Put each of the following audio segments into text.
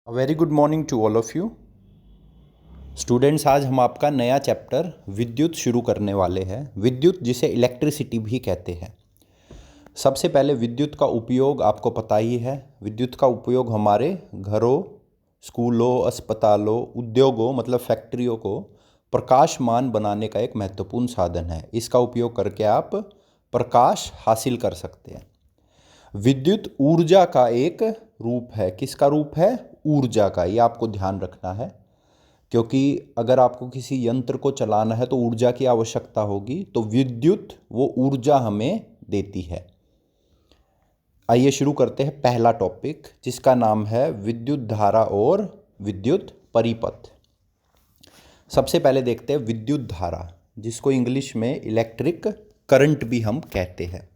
Very good morning to all of you students. आज हम आपका नया चैप्टर विद्युत शुरू करने वाले हैं। विद्युत जिसे इलेक्ट्रिसिटी भी कहते हैं। सबसे पहले विद्युत का उपयोग आपको पता ही है। विद्युत का उपयोग हमारे घरों, स्कूलों, अस्पतालों, उद्योगों मतलब फैक्ट्रियों को प्रकाशमान बनाने का एक महत्वपूर्ण साधन है। इसका उपयोग करके आप प्रकाश हासिल कर सकते हैं। विद्युत ऊर्जा का एक रूप है। किसका रूप है? ऊर्जा का। ये आपको ध्यान रखना है, क्योंकि अगर आपको किसी यंत्र को चलाना है तो ऊर्जा की आवश्यकता होगी। तो विद्युत वो ऊर्जा हमें देती है। आइए शुरू करते हैं पहला टॉपिक, जिसका नाम है विद्युत धारा और विद्युत परिपथ। सबसे पहले देखते हैं विद्युत धारा, जिसको इंग्लिश में इलेक्ट्रिक करंट भी हम कहते हैं।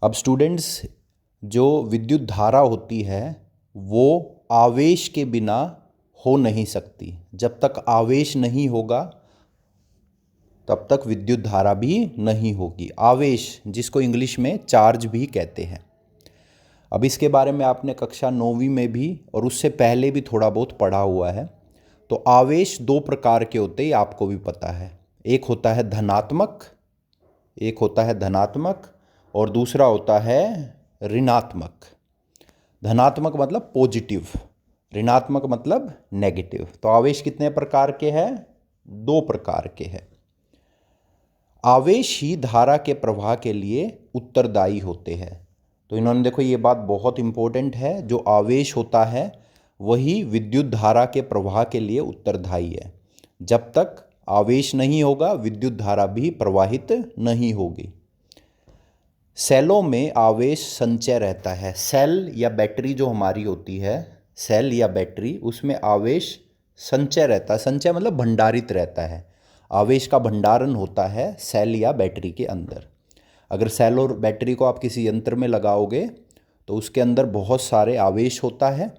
अब स्टूडेंट्स, जो विद्युत धारा होती है वो आवेश के बिना हो नहीं सकती। जब तक आवेश नहीं होगा तब तक विद्युत धारा भी नहीं होगी। आवेश, जिसको इंग्लिश में चार्ज भी कहते हैं। अब इसके बारे में आपने कक्षा 9वीं में भी और उससे पहले भी थोड़ा बहुत पढ़ा हुआ है। तो आवेश दो प्रकार के होते हैं, आपको भी पता है। एक होता है धनात्मक और दूसरा होता है ऋणात्मक। धनात्मक मतलब पॉजिटिव, ऋणात्मक मतलब नेगेटिव। तो आवेश कितने प्रकार के हैं? दो प्रकार के हैं। आवेश ही धारा के प्रवाह के लिए उत्तरदायी होते हैं। तो इन्होंने देखो, ये बात बहुत इंपॉर्टेंट है। जो आवेश होता है वही विद्युत धारा के प्रवाह के लिए उत्तरदायी है। जब तक आवेश नहीं होगा विद्युत धारा भी प्रवाहित नहीं होगी। सेलों में आवेश संचय रहता है। सेल या बैटरी जो हमारी होती है, सेल या बैटरी, उसमें आवेश संचय रहता है। संचय मतलब भंडारित रहता है। आवेश का भंडारण होता है सेल या बैटरी के अंदर। अगर सेल और बैटरी को आप किसी यंत्र में लगाओगे तो उसके अंदर बहुत सारे आवेश होता है,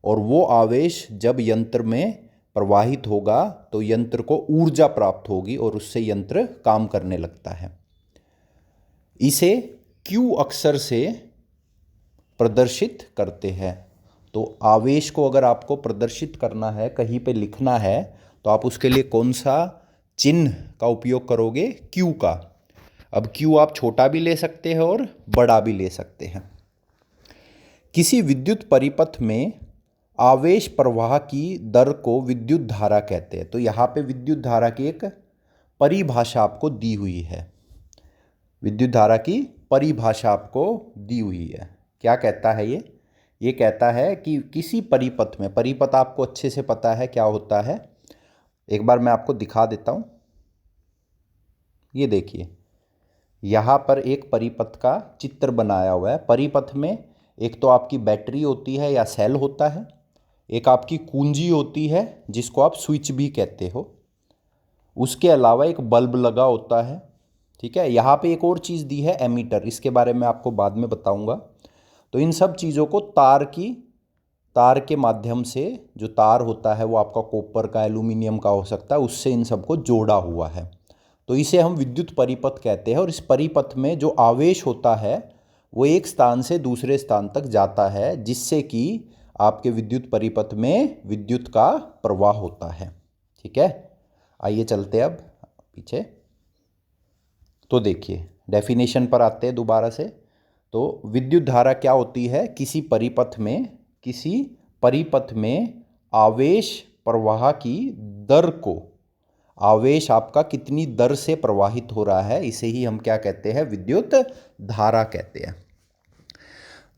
और वो आवेश जब यंत्र में प्रवाहित होगा तो यंत्र को ऊर्जा प्राप्त होगी और उससे यंत्र काम करने लगता है। इसे क्यू अक्षर से प्रदर्शित करते हैं। तो आवेश को अगर आपको प्रदर्शित करना है, कहीं पे लिखना है, तो आप उसके लिए कौन सा चिन्ह का उपयोग करोगे? क्यू का। अब क्यू आप छोटा भी ले सकते हैं और बड़ा भी ले सकते हैं। किसी विद्युत परिपथ में आवेश प्रवाह की दर को विद्युत धारा कहते हैं। तो यहाँ पे विद्युत धारा की एक परिभाषा आपको दी हुई है। विद्युत धारा की परिभाषा आपको दी हुई है। क्या कहता है ये? ये कहता है कि किसी परिपथ में, परिपथ आपको अच्छे से पता है क्या होता है। एक बार मैं आपको दिखा देता हूँ। ये देखिए, यहाँ पर एक परिपथ का चित्र बनाया हुआ है। परिपथ में एक तो आपकी बैटरी होती है या सेल होता है, एक आपकी कुंजी होती है जिसको आप स्विच भी कहते हो, उसके अलावा एक बल्ब लगा होता है। ठीक है, यहाँ पे एक और चीज़ दी है, एमीटर। इसके बारे में आपको बाद में बताऊंगा। तो इन सब चीज़ों को तार के माध्यम से, जो तार होता है वो आपका कॉपर का, एल्यूमिनियम का हो सकता है, उससे इन सबको जोड़ा हुआ है। तो इसे हम विद्युत परिपथ कहते हैं। और इस परिपथ में जो आवेश होता है वो एक स्थान से दूसरे स्थान तक जाता है, जिससे कि आपके विद्युत परिपथ में विद्युत का प्रवाह होता है। ठीक है, आइए चलते अब पीछे। तो देखिए, डेफिनेशन पर आते हैं दोबारा से। तो विद्युत धारा क्या होती है? किसी परिपथ में आवेश प्रवाह की दर को, आवेश आपका कितनी दर से प्रवाहित हो रहा है, इसे ही हम क्या कहते हैं? विद्युत धारा कहते हैं।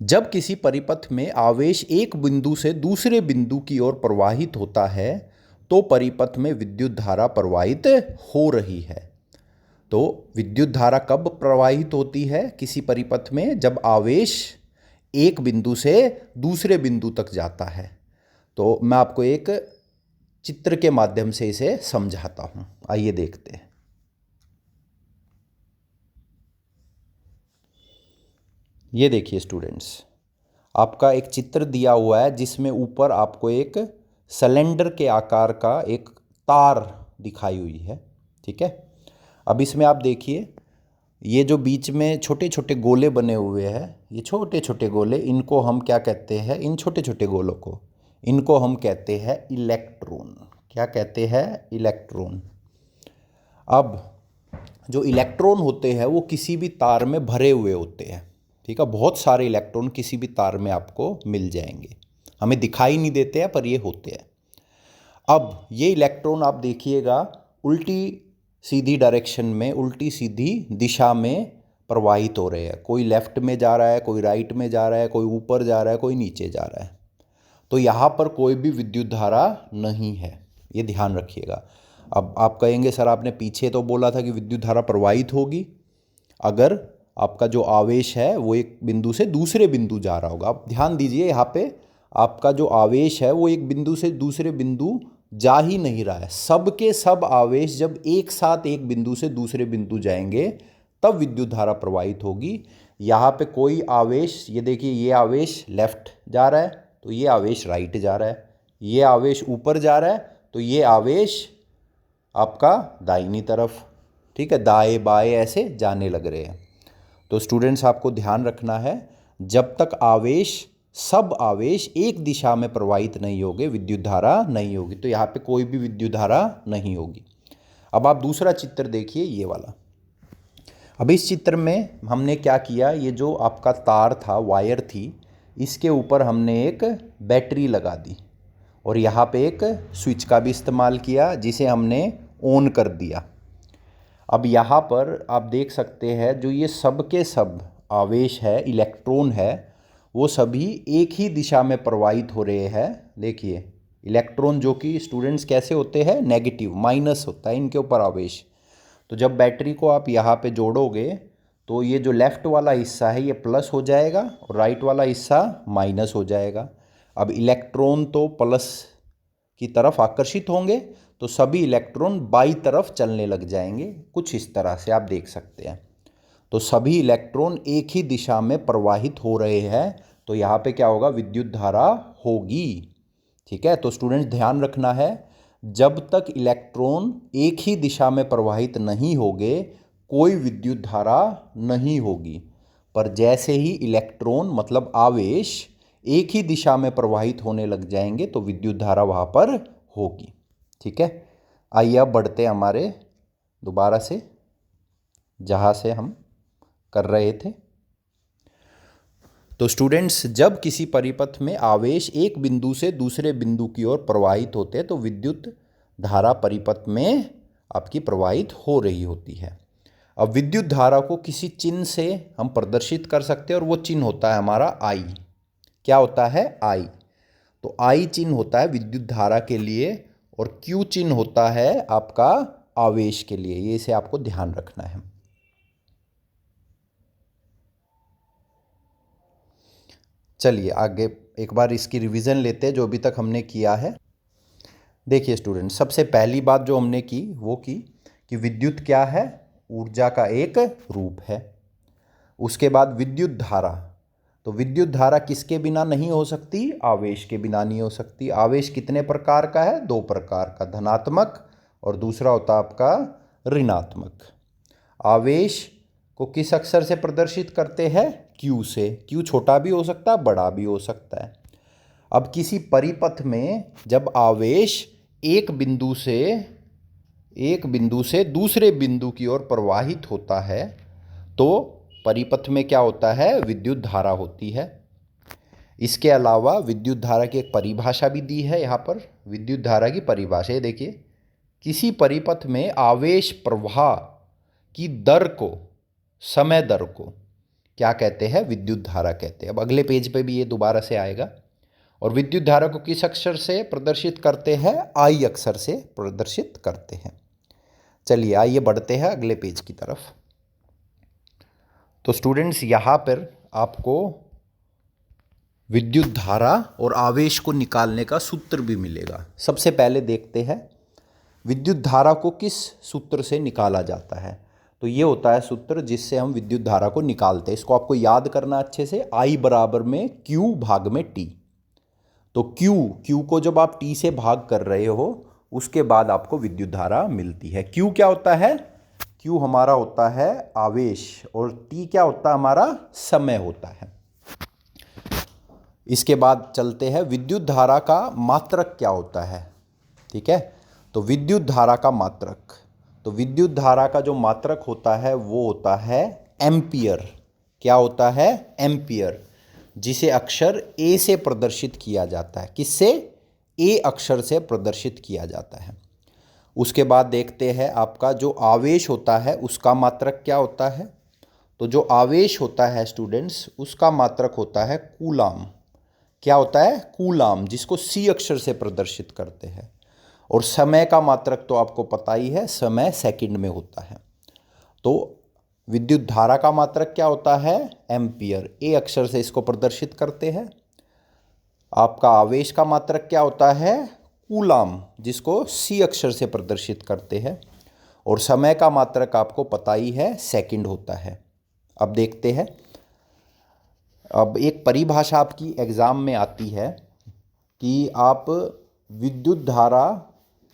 जब किसी परिपथ में आवेश एक बिंदु से दूसरे बिंदु की ओर प्रवाहित होता है तो परिपथ में विद्युत धारा प्रवाहित हो रही है। तो विद्युत धारा कब प्रवाहित होती है किसी परिपथ में? जब आवेश एक बिंदु से दूसरे बिंदु तक जाता है। तो मैं आपको एक चित्र के माध्यम से इसे समझाता हूं। आइए देखते हैं। ये देखिए स्टूडेंट्स, आपका एक चित्र दिया हुआ है जिसमें ऊपर आपको एक सिलेंडर के आकार का एक तार दिखाई हुई है। ठीक है, अब इसमें आप देखिए, ये जो बीच में छोटे छोटे गोले बने हुए हैं, ये छोटे छोटे गोले, इनको हम क्या कहते हैं? इन छोटे छोटे गोलों को, इनको हम कहते हैं इलेक्ट्रॉन। क्या कहते हैं? इलेक्ट्रॉन। अब जो इलेक्ट्रॉन होते हैं वो किसी भी तार में भरे हुए होते हैं, ठीक है। बहुत सारे इलेक्ट्रॉन किसी भी तार में आपको मिल जाएंगे, हमें दिखाई नहीं देते हैं पर ये होते हैं। अब ये इलेक्ट्रॉन आप देखिएगा उल्टी सीधी डायरेक्शन में, उल्टी सीधी दिशा में प्रवाहित हो रहे हैं। कोई लेफ्ट में जा रहा है, कोई राइट में जा रहा है, कोई ऊपर जा रहा है, कोई नीचे जा रहा है। तो यहाँ पर कोई भी विद्युत धारा नहीं है, ये ध्यान रखिएगा। अब आप कहेंगे सर आपने पीछे तो बोला था कि विद्युत धारा प्रवाहित होगी अगर आपका जो आवेश है वो एक बिंदु से दूसरे बिंदु जा रहा होगा। आप ध्यान दीजिए, यहाँ पे आपका जो आवेश है वो एक बिंदु से दूसरे बिंदु जा ही नहीं रहा है। सब के सब आवेश जब एक साथ एक बिंदु से दूसरे बिंदु जाएंगे तब विद्युत धारा प्रवाहित होगी। यहाँ पे कोई आवेश, ये देखिए ये आवेश लेफ्ट जा रहा है तो ये आवेश राइट जा रहा है, ये आवेश ऊपर जा रहा है तो ये आवेश आपका दाहिनी तरफ, ठीक है, दाएं बाएं ऐसे जाने लग रहे हैं। तो स्टूडेंट्स आपको ध्यान रखना है, जब तक सब आवेश एक दिशा में प्रवाहित नहीं होंगे विद्युत धारा नहीं होगी। तो यहाँ पे कोई भी विद्युत धारा नहीं होगी। अब आप दूसरा चित्र देखिए, ये वाला। अब इस चित्र में हमने क्या किया, ये जो आपका तार था, वायर थी, इसके ऊपर हमने एक बैटरी लगा दी और यहाँ पे एक स्विच का भी इस्तेमाल किया जिसे हमने ऑन कर दिया। अब यहाँ पर आप देख सकते हैं जो ये सब के सब आवेश है, इलेक्ट्रॉन है, वो सभी एक ही दिशा में प्रवाहित हो रहे हैं। देखिए इलेक्ट्रॉन जो कि स्टूडेंट्स कैसे होते हैं, नेगेटिव, माइनस होता है इनके ऊपर आवेश। तो जब बैटरी को आप यहाँ पे जोड़ोगे तो ये जो लेफ़्ट वाला हिस्सा है ये प्लस हो जाएगा और राइट वाला हिस्सा माइनस हो जाएगा। अब इलेक्ट्रॉन तो प्लस की तरफ आकर्षित होंगे तो सभी इलेक्ट्रॉन बाई तरफ चलने लग जाएंगे, कुछ इस तरह से आप देख सकते हैं। तो सभी इलेक्ट्रॉन एक ही दिशा में प्रवाहित हो रहे हैं, तो यहाँ पे क्या होगा, विद्युत धारा होगी, ठीक है। तो स्टूडेंट्स ध्यान रखना है, जब तक इलेक्ट्रॉन एक ही दिशा में प्रवाहित नहीं होंगे कोई विद्युत धारा नहीं होगी। पर जैसे ही इलेक्ट्रॉन मतलब आवेश एक ही दिशा में प्रवाहित होने लग जाएंगे तो विद्युत धारा वहाँ पर होगी, ठीक है। आइए अब बढ़ते हैं हमारे दोबारा से जहाँ से हम कर रहे थे। तो स्टूडेंट्स जब किसी परिपथ में आवेश एक बिंदु से दूसरे बिंदु की ओर प्रवाहित होते हैं तो विद्युत धारा परिपथ में आपकी प्रवाहित हो रही होती है। अब विद्युत धारा को किसी चिन्ह से हम प्रदर्शित कर सकते हैं और वो चिन्ह होता है हमारा आई। क्या होता है? आई। तो आई चिन्ह होता है विद्युत धारा के लिए और क्यू चिन्ह होता है आपका आवेश के लिए। ये इसे आपको ध्यान रखना है। चलिए आगे एक बार इसकी रिवीजन लेते हैं जो अभी तक हमने किया है। देखिए स्टूडेंट, सबसे पहली बात जो हमने की वो की कि विद्युत क्या है, ऊर्जा का एक रूप है। उसके बाद विद्युत धारा, तो विद्युत धारा किसके बिना नहीं हो सकती, आवेश के बिना नहीं हो सकती। आवेश कितने प्रकार का है, दो प्रकार का, धनात्मक और दूसरा होता है आपका ऋणात्मक। आवेश को किस अक्षर से प्रदर्शित करते हैं, क्यू से। क्यू छोटा भी हो सकता है, बड़ा भी हो सकता है। अब किसी परिपथ में जब आवेश एक बिंदु से दूसरे बिंदु की ओर प्रवाहित होता है तो परिपथ में क्या होता है, विद्युत धारा होती है। इसके अलावा विद्युत धारा की एक परिभाषा भी दी है यहाँ पर। विद्युत धारा की परिभाषा ये देखिए, किसी परिपथ में आवेश प्रवाह की दर को, समय दर को क्या कहते हैं, विद्युत धारा कहते हैं। अब अगले पेज पे भी ये दोबारा से आएगा। और विद्युत धारा को किस अक्षर से प्रदर्शित करते हैं, आई अक्षर से प्रदर्शित करते हैं। चलिए आइए बढ़ते हैं अगले पेज की तरफ। तो स्टूडेंट्स यहाँ पर आपको विद्युत धारा और आवेश को निकालने का सूत्र भी मिलेगा। सबसे पहले देखते हैं विद्युत धारा को किस सूत्र से निकाला जाता है। तो ये होता है सूत्र जिससे हम विद्युत धारा को निकालते हैं। इसको आपको याद करना अच्छे से, I बराबर में Q भाग में T। तो Q को जब आप T से भाग कर रहे हो उसके बाद आपको विद्युत धारा मिलती है। Q क्या होता है, Q हमारा होता है आवेश और T क्या होता है, हमारा समय होता है। इसके बाद चलते हैं विद्युत धारा का मात्रक क्या होता है। ठीक है, तो विद्युत धारा का मात्रक, तो विद्युत धारा का जो मात्रक होता है वो होता है एम्पियर। क्या होता है? एम्पियर, जिसे अक्षर ए से प्रदर्शित किया जाता है। किससे? ए अक्षर से प्रदर्शित किया जाता है। उसके बाद देखते हैं आपका जो आवेश होता है उसका मात्रक क्या होता है। तो जो आवेश होता है स्टूडेंट्स, उसका मात्रक होता है कूलाम। क्या होता है? कूलाम, जिसको सी अक्षर से प्रदर्शित करते हैं। और समय का मात्रक तो आपको पता ही है, समय सेकंड में होता है। तो विद्युत धारा का मात्रक क्या होता है? एम्पियर, ए अक्षर से इसको प्रदर्शित करते हैं। आपका आवेश का मात्रक क्या होता है? कूलाम, जिसको सी अक्षर से प्रदर्शित करते हैं। और समय का मात्रक आपको पता ही है, सेकंड होता है। अब देखते हैं, अब एक परिभाषा आपकी एग्ज़ाम में आती है कि आप विद्युत धारा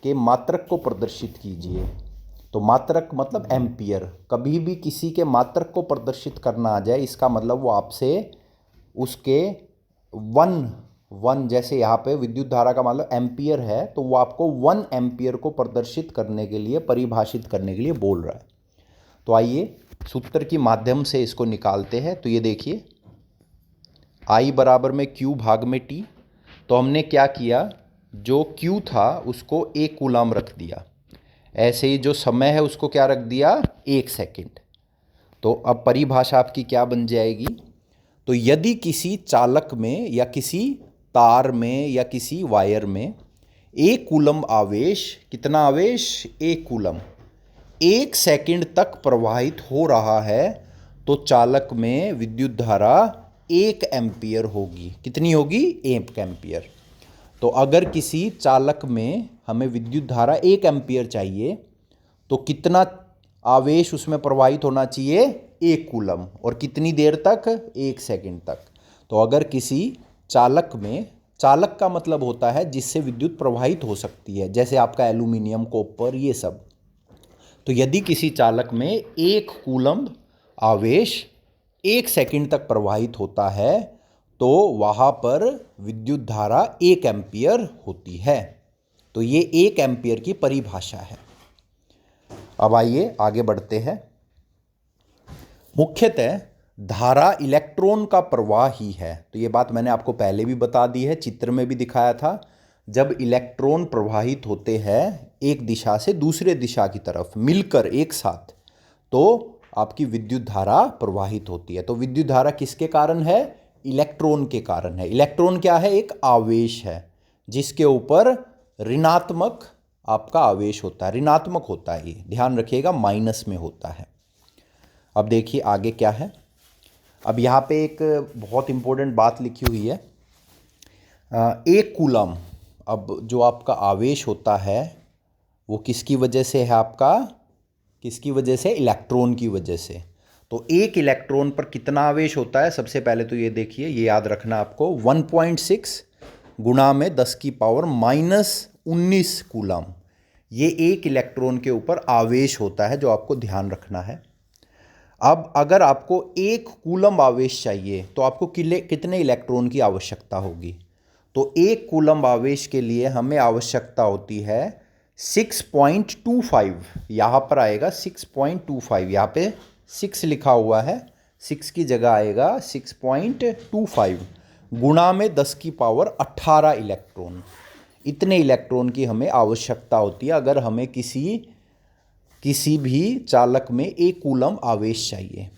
के मात्रक को प्रदर्शित कीजिए। तो मात्रक मतलब एम्पियर। कभी भी किसी के मात्रक को प्रदर्शित करना आ जाए, इसका मतलब वो आपसे उसके वन जैसे यहाँ पे विद्युत धारा का मतलब एम्पियर है, तो वो आपको 1 एम्पियर को प्रदर्शित करने के लिए, परिभाषित करने के लिए बोल रहा है। तो आइए सूत्र के माध्यम से इसको निकालते हैं। तो ये देखिए, I बराबर में Q भाग में T। तो हमने क्या किया, जो Q था उसको 1 कूलाम रख दिया। ऐसे ही जो समय है उसको क्या रख दिया? 1 सेकंड। तो अब परिभाषा आपकी क्या बन जाएगी? तो यदि किसी चालक में या किसी तार में या किसी वायर में 1 कूलम आवेश, कितना आवेश? 1 कूलम 1 सेकंड तक प्रवाहित हो रहा है, तो चालक में विद्युत धारा 1 एम्पियर होगी। कितनी होगी? 1 एम्पियर। तो अगर किसी चालक में हमें विद्युत धारा 1 एम्पियर चाहिए, तो कितना आवेश उसमें प्रवाहित होना चाहिए? 1 कूलम। और कितनी देर तक? 1 सेकंड तक। तो अगर किसी चालक में, चालक का मतलब होता है जिससे विद्युत प्रवाहित हो सकती है, जैसे आपका एल्यूमिनियम, कॉपर, ये सब। तो यदि किसी चालक में 1 कूलम आवेश 1 सेकंड तक प्रवाहित होता है, तो वहाँ पर विद्युत धारा 1 एम्पियर होती है। तो ये 1 एम्पियर की परिभाषा है। अब आइए आगे बढ़ते हैं। मुख्यतः धारा इलेक्ट्रॉन का प्रवाह ही है। तो ये बात मैंने आपको पहले भी बता दी है, चित्र में भी दिखाया था। जब इलेक्ट्रॉन प्रवाहित होते हैं एक दिशा से दूसरे दिशा की तरफ मिलकर एक साथ, तो आपकी विद्युत धारा प्रवाहित होती है। तो विद्युत धारा किसके कारण है? इलेक्ट्रॉन के कारण है। इलेक्ट्रॉन क्या है? एक आवेश है जिसके ऊपर ऋणात्मक आपका आवेश होता है। ऋणात्मक होता है, ये ध्यान रखिएगा, माइनस में होता है। अब देखिए आगे क्या है। अब यहाँ पे एक बहुत इंपॉर्टेंट बात लिखी हुई है, 1 कूलम। अब जो आपका आवेश होता है वो किसकी वजह से है? आपका किसकी वजह से? इलेक्ट्रॉन की वजह से। तो 1 इलेक्ट्रॉन पर कितना आवेश होता है? सबसे पहले तो ये देखिए, ये याद रखना आपको, 1.6 गुणा में 10 की पावर -19 कूलम। ये 1 इलेक्ट्रॉन के ऊपर आवेश होता है, जो आपको ध्यान रखना है। अब अगर आपको 1 कूलम आवेश चाहिए तो आपको कितने इलेक्ट्रॉन की आवश्यकता होगी? तो 1 कूलम आवेश के लिए हमें आवश्यकता होती है 6.25। यहाँ पर आएगा 6.25, यहाँ पे 6 लिखा हुआ है, 6 की जगह आएगा 6.25 गुणा में 10 की पावर 18 इलेक्ट्रॉन। इतने इलेक्ट्रॉन की हमें आवश्यकता होती है अगर हमें किसी भी चालक में 1 कूलम आवेश चाहिए।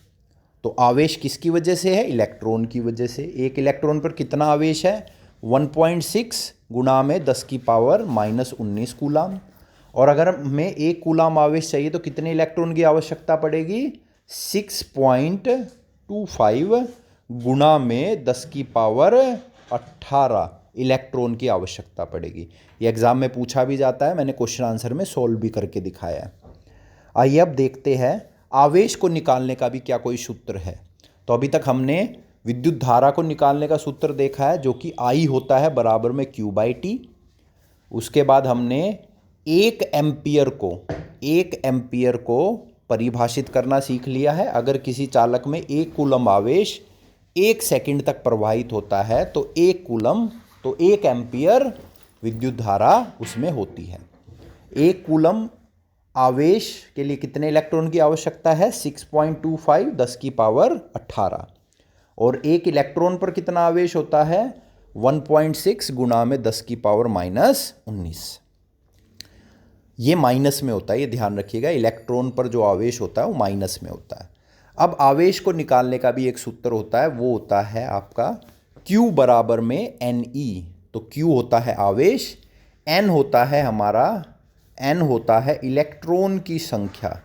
तो आवेश किसकी वजह से है? इलेक्ट्रॉन की वजह से। 1 इलेक्ट्रॉन पर कितना आवेश है? 1.6 गुणा में 10 की पावर -19 कूलम। और अगर हमें 1 कूलम आवेश चाहिए तो कितने इलेक्ट्रॉन की आवश्यकता पड़ेगी? 6.25 गुणा में 10 की पावर 18 इलेक्ट्रॉन की आवश्यकता पड़ेगी। ये एग्जाम में पूछा भी जाता है, मैंने क्वेश्चन आंसर में सोल्व भी करके दिखाया है। आइए अब देखते हैं आवेश को निकालने का भी क्या कोई सूत्र है। तो अभी तक हमने विद्युत धारा को निकालने का सूत्र देखा है, जो कि I होता है बराबर में Q/T। उसके बाद हमने 1 एम्पियर को परिभाषित करना सीख लिया है। अगर किसी चालक में 1 कूलम आवेश 1 सेकंड तक प्रवाहित होता है तो 1 कूलम, तो 1 एम्पियर विद्युत धारा उसमें होती है। 1 कूलम आवेश के लिए कितने इलेक्ट्रॉन की आवश्यकता है? 6.25 10 की पावर 18। और 1 इलेक्ट्रॉन पर कितना आवेश होता है? 1.6 गुणा में 10 की पावर -19। ये माइनस में होता है, ये ध्यान रखिएगा। इलेक्ट्रॉन पर जो आवेश होता है वो माइनस में होता है। अब आवेश को निकालने का भी एक सूत्र होता है, वो होता है आपका Q बराबर में NE। तो Q होता है आवेश, N होता है हमारा, N होता है इलेक्ट्रॉन की संख्या।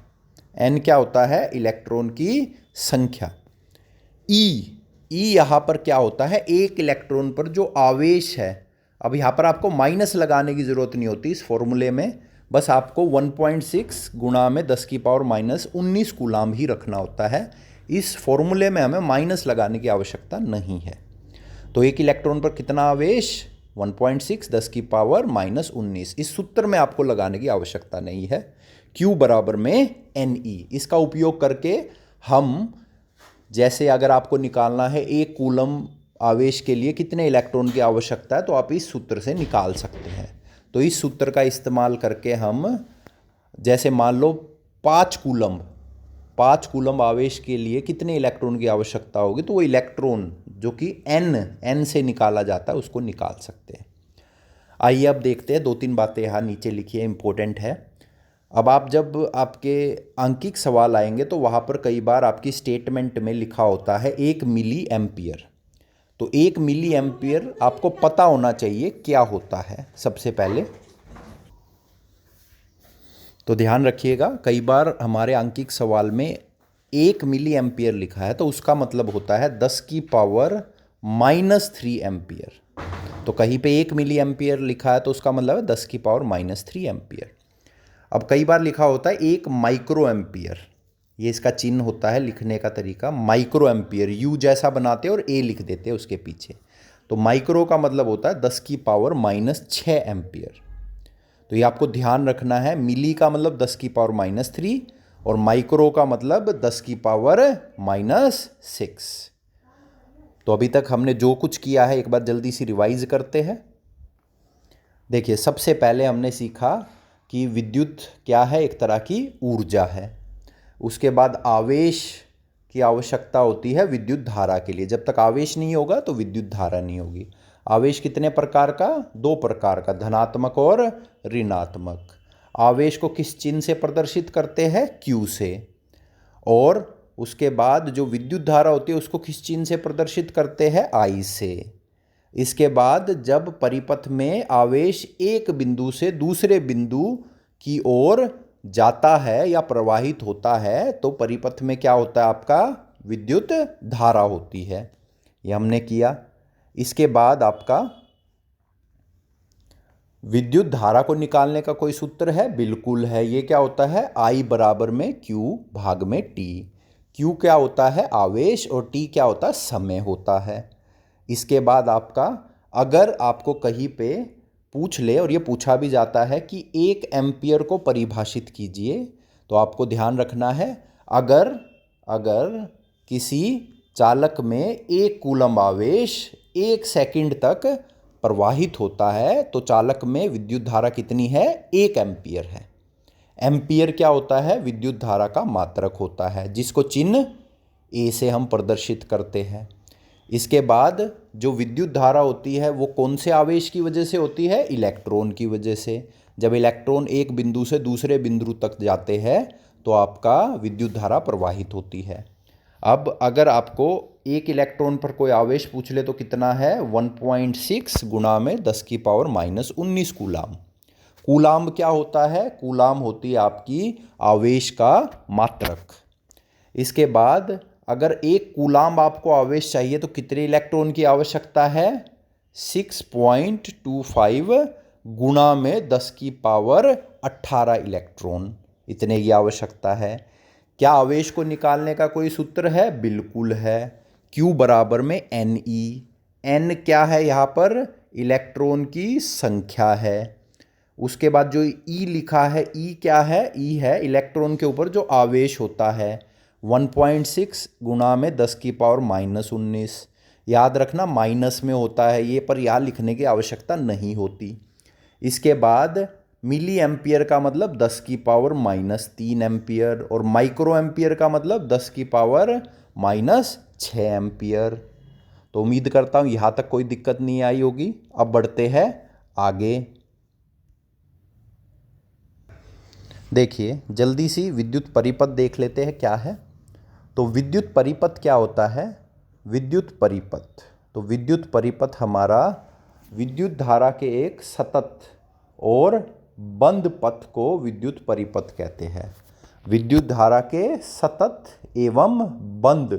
N क्या होता है? इलेक्ट्रॉन की संख्या। E यहाँ पर क्या होता है? 1 इलेक्ट्रॉन पर जो आवेश है। अब यहाँ पर आपको माइनस लगाने की ज़रूरत नहीं होती इस फॉर्मूले में, बस आपको 1.6 गुणा में 10 की पावर -19 कूलाम ही रखना होता है। इस फॉर्मूले में हमें माइनस लगाने की आवश्यकता नहीं है। तो 1 इलेक्ट्रॉन पर कितना आवेश? 1.6 10 की पावर -19। इस सूत्र में आपको लगाने की आवश्यकता नहीं है। Q बराबर में NE। इसका उपयोग करके हम, जैसे अगर आपको निकालना है 1 कूलम आवेश के लिए कितने इलेक्ट्रॉन की आवश्यकता है, तो आप इस सूत्र से निकाल सकते हैं। तो इस सूत्र का इस्तेमाल करके हम, जैसे मान लो 5 कूलम आवेश के लिए कितने इलेक्ट्रॉन की आवश्यकता होगी, तो वो इलेक्ट्रॉन जो कि N से निकाला जाता है उसको निकाल सकते हैं। आइए अब देखते हैं, 2-3 बातें यहाँ नीचे लिखी है, इंपॉर्टेंट है। अब आप जब आपके अंकिक सवाल आएंगे तो वहाँ पर कई बार आपकी स्टेटमेंट में लिखा होता है 1 मिली एम्पियर। तो 1 मिली एम्पियर आपको पता होना चाहिए क्या होता है सबसे पहले। तो ध्यान रखिएगा, कई बार हमारे अंकिक सवाल में 1 मिली एम्पियर लिखा है तो उसका मतलब होता है 10 की पावर -3 एम्पियर। तो कहीं पे 1 मिली एम्पियर लिखा है तो उसका मतलब है 10 की पावर -3 एम्पियर। अब कई बार लिखा होता है 1 माइक्रो एम्पियर, ये इसका चिन्ह होता है लिखने का तरीका, माइक्रो एम्पियर, यू जैसा बनाते हैं और ए लिख देते हैं उसके पीछे। तो माइक्रो का मतलब होता है 10 की पावर -6 एम्पियर। तो ये आपको ध्यान रखना है, मिली का मतलब 10 की पावर -3 और माइक्रो का मतलब 10 की पावर -6। तो अभी तक हमने जो कुछ किया है एक बार जल्दी से रिवाइज करते हैं। देखिए, सबसे पहले हमने सीखा कि विद्युत क्या है? एक तरह की ऊर्जा है। उसके बाद आवेश की आवश्यकता होती है विद्युत धारा के लिए। जब तक आवेश नहीं होगा तो विद्युत धारा नहीं होगी। आवेश कितने प्रकार का? 2 प्रकार का, धनात्मक और ऋणात्मक। आवेश को किस चिन्ह से प्रदर्शित करते हैं? Q से। और उसके बाद जो विद्युत धारा होती है उसको किस चिन्ह से प्रदर्शित करते हैं? I से। इसके बाद जब परिपथ में आवेश एक बिंदु से दूसरे बिंदु की ओर जाता है या प्रवाहित होता है तो परिपथ में क्या होता है? आपका विद्युत धारा होती है। ये हमने किया। इसके बाद आपका विद्युत धारा को निकालने का कोई सूत्र है? बिल्कुल है। ये क्या होता है? I बराबर में Q भाग में T। Q क्या होता है? आवेश, और T क्या होता है? समय होता है। इसके बाद आपका, अगर आपको कहीं पे पूछ ले, और ये पूछा भी जाता है कि 1 एम्पियर को परिभाषित कीजिए, तो आपको ध्यान रखना है, अगर किसी चालक में 1 कूलम आवेश 1 सेकंड तक प्रवाहित होता है तो चालक में विद्युत धारा कितनी है? 1 एम्पियर है। एम्पियर क्या होता है? विद्युत धारा का मात्रक होता है, जिसको चिन्ह ए से हम प्रदर्शित करते हैं। इसके बाद जो विद्युत धारा होती है वो कौन से आवेश की वजह से होती है? इलेक्ट्रॉन की वजह से। जब इलेक्ट्रॉन एक बिंदु से दूसरे बिंदु तक जाते हैं तो आपका विद्युत धारा प्रवाहित होती है। अब अगर आपको 1 इलेक्ट्रॉन पर कोई आवेश पूछ ले तो कितना है? 1.6 गुणा में 10 की पावर -19 कूलाम। कूलाम क्या होता है? कूलाम होती है आपकी आवेश का मात्रक। इसके बाद अगर 1 कूलाम आपको आवेश चाहिए तो कितने इलेक्ट्रॉन की आवश्यकता है? 6.25 गुणा में 10 की पावर 18 इलेक्ट्रॉन, इतने की आवश्यकता है। क्या आवेश को निकालने का कोई सूत्र है? बिल्कुल है। Q बराबर में NE। N क्या है? यहाँ पर इलेक्ट्रॉन की संख्या है। उसके बाद जो E लिखा है, E क्या है? E है इलेक्ट्रॉन के ऊपर जो आवेश होता है, 1.6 गुणा में 10⁻⁻19। याद रखना माइनस में होता है ये, पर यहाँ लिखने की आवश्यकता नहीं होती। इसके बाद मिली एम्पियर का मतलब 10⁻³ एम्पियर, और माइक्रो एम्पियर का मतलब 10⁻⁻6 एम्पियर। तो उम्मीद करता हूँ यहाँ तक कोई दिक्कत नहीं आई होगी। अब बढ़ते हैं आगे। देखिए जल्दी सी विद्युत परिपथ देख लेते हैं क्या है। तो विद्युत परिपथ क्या होता है? विद्युत परिपथ, तो विद्युत परिपथ हमारा विद्युत धारा के एक सतत और बंद पथ को विद्युत परिपथ कहते हैं। विद्युत धारा के सतत एवं बंद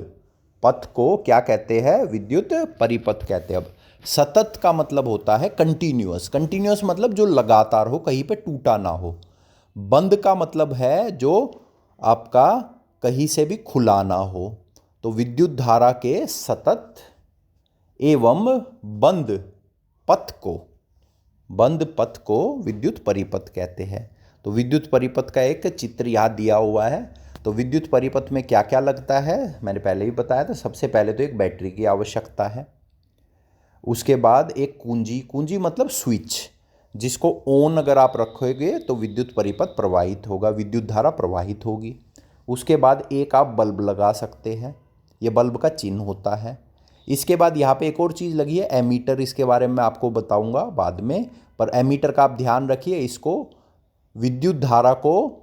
पथ को क्या कहते हैं? विद्युत परिपथ कहते हैं। अब सतत का मतलब होता है कंटिन्यूअस, कंटिन्यूअस मतलब जो लगातार हो, कहीं पे टूटा ना हो। बंद का मतलब है जो आपका कहीं से भी खुला ना हो। तो विद्युत धारा के सतत एवं बंद पथ को विद्युत परिपथ कहते हैं। तो विद्युत परिपथ का एक चित्र यहाँ दिया हुआ है। तो विद्युत परिपथ में क्या क्या लगता है मैंने पहले ही बताया था। सबसे पहले तो एक बैटरी की आवश्यकता है, उसके बाद एक कुंजी मतलब स्विच, जिसको ऑन अगर आप रखोगे तो विद्युत परिपथ प्रवाहित होगा, विद्युत धारा प्रवाहित होगी। उसके बाद एक आप बल्ब लगा सकते हैं, ये बल्ब का चिन्ह होता है। इसके बाद यहाँ पे एक और चीज़ लगी है एमीटर, इसके बारे में मैं आपको बताऊंगा बाद में। पर एमीटर का आप ध्यान रखिए, इसको विद्युत धारा को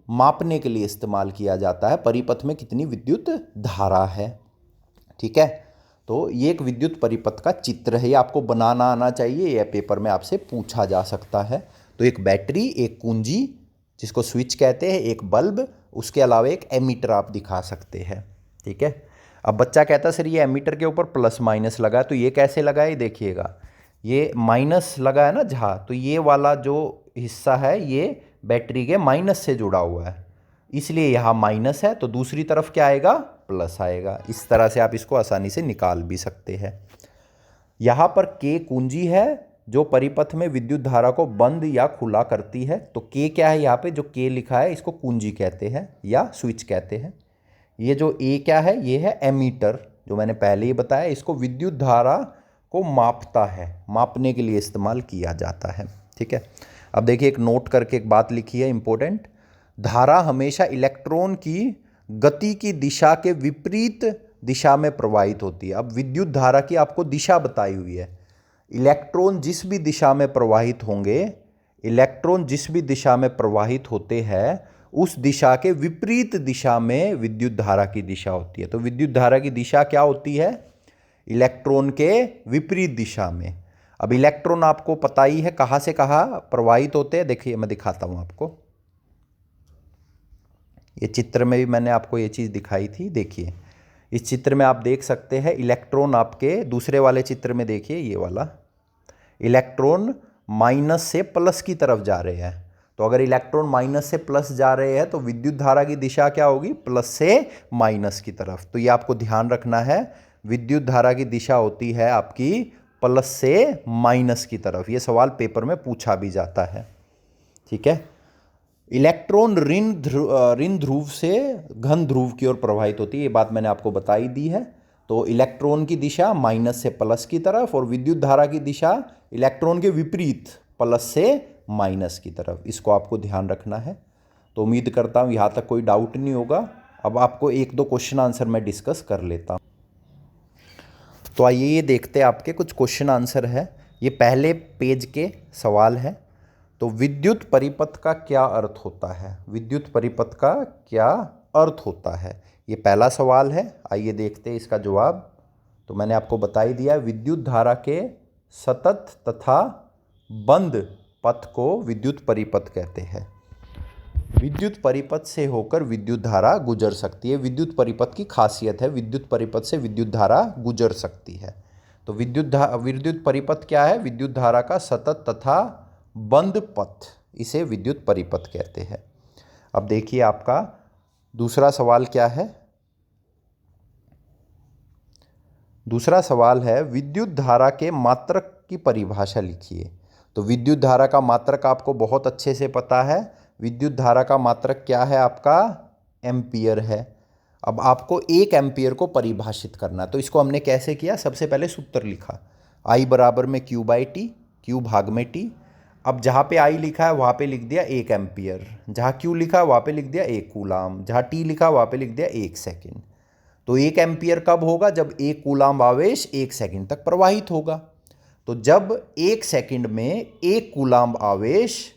मापने के लिए इस्तेमाल किया जाता है, परिपथ में कितनी विद्युत धारा है। ठीक है, तो ये एक विद्युत परिपथ का चित्र है, ये आपको बनाना आना चाहिए, यह पेपर में आपसे पूछा जा सकता है। तो एक बैटरी, एक कुंजी जिसको स्विच कहते हैं, एक बल्ब, उसके अलावा एक एमीटर आप दिखा सकते हैं। ठीक है, अब बच्चा कहता सर ये एमीटर के ऊपर प्लस माइनस लगा है, तो ये कैसे लगा है? देखिएगा, ये माइनस लगा है ना जहाँ, तो ये वाला जो हिस्सा है ये बैटरी के माइनस से जुड़ा हुआ है, इसलिए यहाँ माइनस है, तो दूसरी तरफ क्या आएगा? प्लस आएगा। इस तरह से आप इसको आसानी से निकाल भी सकते हैं। यहाँ पर के कुंजी है जो परिपथ में विद्युत धारा को बंद या खुला करती है। तो के क्या है? यहाँ पे जो के लिखा है इसको कुंजी कहते हैं या स्विच कहते हैं। ये जो ए क्या है? ये है एमीटर, जो मैंने पहले ही बताया, इसको विद्युत धारा को मापता है, मापने के लिए इस्तेमाल किया जाता है। ठीक है, अब देखिए एक नोट करके एक बात लिखी है इंपॉर्टेंट। धारा हमेशा इलेक्ट्रॉन की गति की दिशा के विपरीत दिशा में प्रवाहित होती है। अब विद्युत धारा की आपको दिशा बताई हुई है, इलेक्ट्रॉन जिस भी दिशा में प्रवाहित होंगे, इलेक्ट्रॉन जिस भी दिशा में प्रवाहित होते हैं उस दिशा के विपरीत दिशा में विद्युत धारा की दिशा होती है। तो विद्युत धारा की दिशा क्या होती है? इलेक्ट्रॉन के विपरीत दिशा में। अब इलेक्ट्रॉन आपको पता ही है कहाँ से कहाँ प्रवाहित होते हैं। देखिए मैं दिखाता हूँ आपको, ये चित्र में भी मैंने आपको ये चीज़ दिखाई थी। देखिए इस चित्र में आप देख सकते हैं इलेक्ट्रॉन आपके, दूसरे वाले चित्र में देखिए ये वाला, इलेक्ट्रॉन माइनस से प्लस की तरफ जा रहे हैं। तो अगर इलेक्ट्रॉन माइनस से प्लस जा रहे हैं तो विद्युत धारा की दिशा क्या होगी? प्लस से माइनस की तरफ। तो ये आपको ध्यान रखना है, विद्युत धारा की दिशा होती है आपकी प्लस से माइनस की तरफ। ये सवाल पेपर में पूछा भी जाता है। ठीक है, इलेक्ट्रॉन ऋण ध्रुव से घन ध्रुव की ओर प्रवाहित होती है, ये बात मैंने आपको बताई दी है। तो इलेक्ट्रॉन की दिशा माइनस से प्लस की तरफ और विद्युत धारा की दिशा इलेक्ट्रॉन के विपरीत प्लस से माइनस की तरफ, इसको आपको ध्यान रखना है। तो उम्मीद करता हूँ यहाँ तक कोई डाउट नहीं होगा। अब आपको एक दो क्वेश्चन आंसर मैं डिस्कस कर लेता हूँ। तो आइए ये देखते हैं, आपके कुछ क्वेश्चन आंसर है, ये पहले पेज के सवाल हैं। तो विद्युत परिपथ का क्या अर्थ होता है? विद्युत परिपथ का क्या अर्थ होता है, ये पहला सवाल है। आइए देखते हैं इसका जवाब। तो मैंने आपको बता ही दिया, विद्युत धारा के सतत तथा बंद पथ को विद्युत परिपथ कहते हैं। विद्युत परिपथ से होकर विद्युत धारा गुजर सकती है, विद्युत परिपथ की खासियत है, विद्युत परिपथ से विद्युत धारा गुजर सकती है। तो विद्युत परिपथ क्या है? विद्युत धारा का सतत तथा बंद पथ, इसे विद्युत परिपथ कहते हैं। अब देखिए आपका दूसरा सवाल क्या है। दूसरा सवाल है, विद्युत धारा के मात्रक की परिभाषा लिखिए। तो विद्युत धारा का मात्रक आपको बहुत अच्छे से पता है, विद्युत धारा का मात्रक क्या है आपका? एम्पियर है। अब आपको 1 एम्पियर को परिभाषित करना है, तो इसको हमने कैसे किया, सबसे पहले सूत्र लिखा, I बराबर में Q/T, Q भाग में T। अब जहाँ पे I लिखा है वहाँ पे लिख दिया 1 एम्पियर, जहाँ Q लिखा है वहाँ पे लिख दिया 1 कूलाम, जहाँ T लिखा है वहाँ पे लिख दिया 1 सेकेंड। तो 1 एम्पियर कब होगा, जब 1 कूलाम आवेश 1 सेकेंड तक प्रवाहित होगा। तो जब 1 सेकेंड में 1 कूलाम आवेश,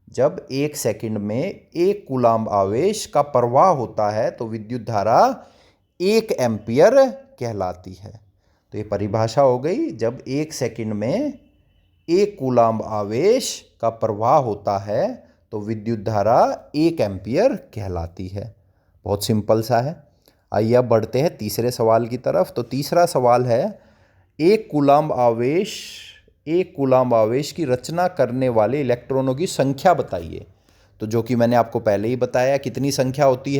जब 1 सेकेंड में 1 कूलाम आवेश का प्रवाह होता है तो विद्युत धारा 1 एम्पियर कहलाती है। तो ये परिभाषा हो गई, जब 1 सेकेंड में 1 कूलाम आवेश का प्रवाह होता है तो विद्युत धारा 1 एम्पियर कहलाती है। बहुत सिंपल सा है। आइए अब बढ़ते हैं तीसरे सवाल की तरफ। तो तीसरा सवाल है, 1 कूलाम आवेश की रचना करने वाले इलेक्ट्रॉनों की संख्या बताइए। तो जो कि मैंने आपको पहले ही बताया, कितनी संख्या होती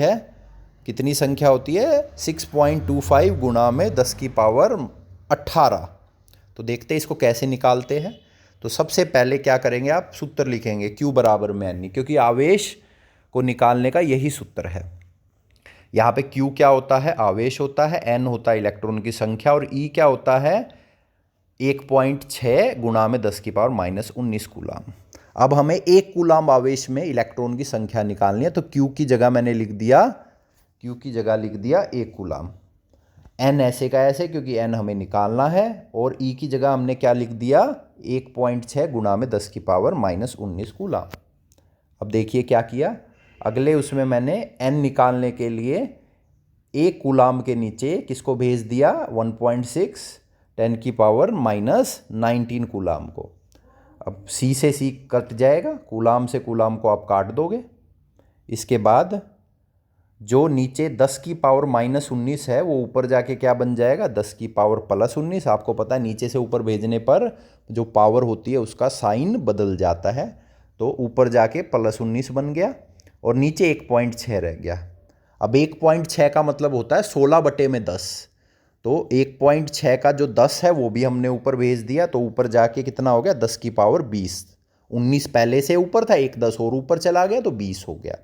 है, 6.25 गुणा में 10⁻18। तो देखते हैं इसको कैसे निकालते हैं। तो सबसे पहले क्या करेंगे, आप सूत्र लिखेंगे Q बराबर में N, क्योंकि आवेश को निकालने का यही सूत्र है। यहाँ पे Q क्या होता है, आवेश होता है, N होता है इलेक्ट्रॉन की संख्या, और E क्या होता है, 1.6 गुणा में 10⁻19 कूलाम। अब हमें 1 कूलाम आवेश में इलेक्ट्रॉन की संख्या निकालनी है, तो Q की जगह मैंने लिख दिया, Q की जगह लिख दिया 1 कूलाम। N ऐसे का ऐसे, क्योंकि N हमें निकालना है, और E की जगह हमने क्या लिख दिया, 1.6 गुणा में 10⁻19 कूलाम। अब देखिए क्या किया, अगले उसमें मैंने N निकालने के लिए 1 कूलाम के नीचे किसको भेज दिया, 1.6 10⁻19 कूलाम को। अब C से C कट जाएगा, कूलाम से कूलाम को आप काट दोगे। इसके बाद जो नीचे 10⁻19 है वो ऊपर जाके क्या बन जाएगा, 10⁻+19। आपको पता है नीचे से ऊपर भेजने पर जो पावर होती है उसका साइन बदल जाता है, तो ऊपर जाके +19 बन गया और नीचे 1.6 रह गया। अब 1.6 का मतलब होता है 16/10, तो 1.6 का जो 10 है वो भी हमने ऊपर भेज दिया, तो ऊपर जाके कितना हो गया, 10⁻20। 19 पहले से ऊपर था, एक 10 और ऊपर चला गया तो 20 हो गया।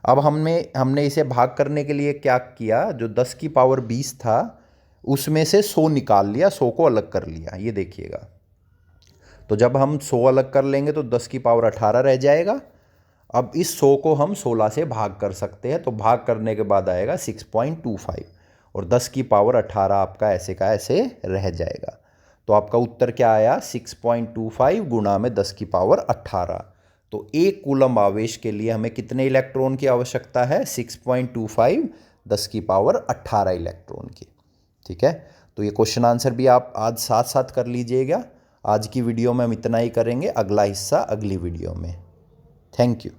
अब हमने इसे भाग करने के लिए क्या किया, जो 10⁻20 था उसमें से 100 निकाल लिया, 100 को अलग कर लिया, ये देखिएगा। तो जब हम 100 अलग कर लेंगे तो 10⁻18 रह जाएगा। अब इस 100 को हम 16 से भाग कर सकते हैं, तो भाग करने के बाद आएगा 6.25, और 10⁻18 आपका ऐसे का ऐसे रह जाएगा। तो आपका उत्तर क्या आया, 6.25 गुणा में 10⁻18। तो 1 कूलम आवेश के लिए हमें कितने इलेक्ट्रॉन की आवश्यकता है, 6.25 10⁻18 इलेक्ट्रॉन की। ठीक है, तो ये क्वेश्चन आंसर भी आप आज साथ साथ कर लीजिएगा। आज की वीडियो में हम इतना ही करेंगे, अगला हिस्सा अगली वीडियो में। Thank you.